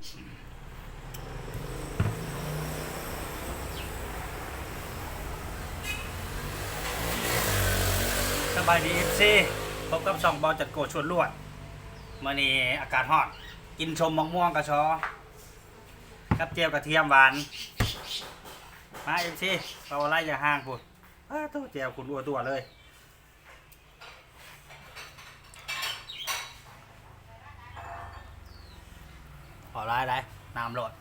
สบายดีFCพบกับช่องบอลจัดโกชวนลวดมื่อนี้อากาศฮอตกินชมมะม่วงกระชอกับเจียวกระเทียมหวานมา FC เราไล่อย่าห่างพูดตู้เจียวคุณอัวตัวเลยขอไล่ได้น้ำโหลด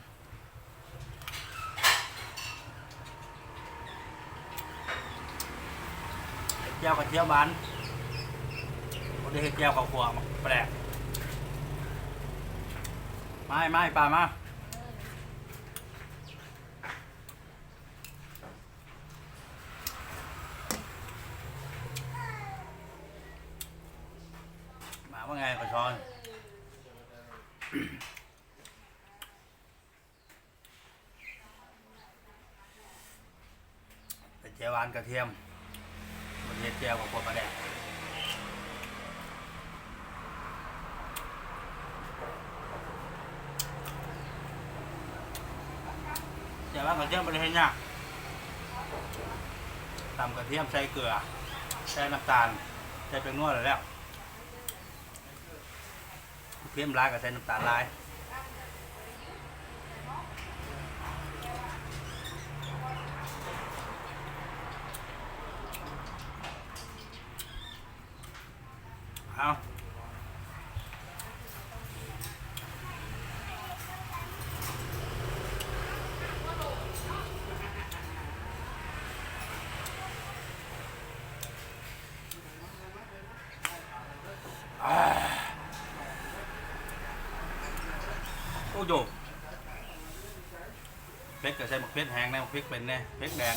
เจียวกระเทียมหวานวันนี้เจียวข้าวคั่วแปลกไม่ปลามาว่าไงกระชอนเป็นเจียวหวานกระเทียมวันนี้เจียวข้าวคั่วปลาแดกเจียวหวานกระเทียมเป็นไงเนี่ยตำกระเทียมใส่เกลือใส่น้ำตาลใส่เป็นนวดแล้วเพิ่มลายกับใส่น้ำตาลลายเอาโอ้โหเพชรก็ใส่หมกเพชรแห้งนะหมกเพชรเป็นเนี่ยเพชรแดง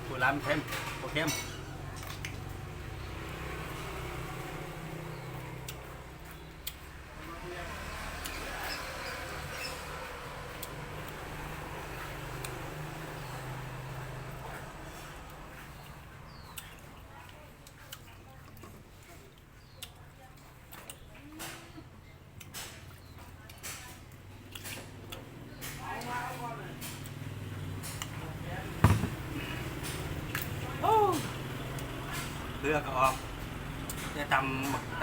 ตัวร้านเข้มโอเข้มเลือกก็ออกจะต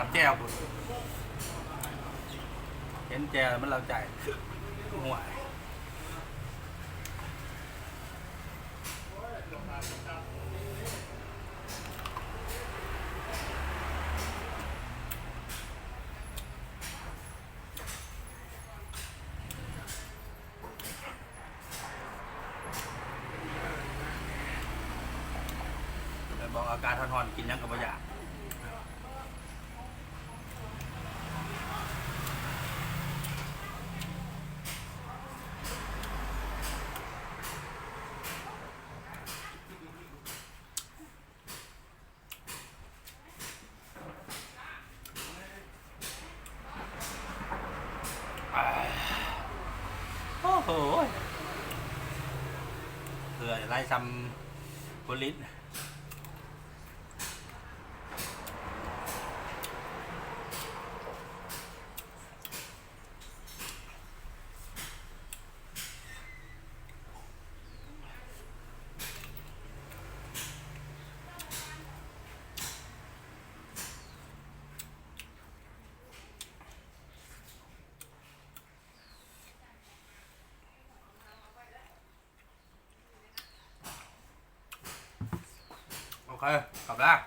ำแจ่วบุญเห็นแจ่วมันเราใจห่วยบอกอาการทอนๆกินยังกับประหยัดโอ้โหเผื่อไล่ซ้ำโพลิสโอเคกลับแล้ว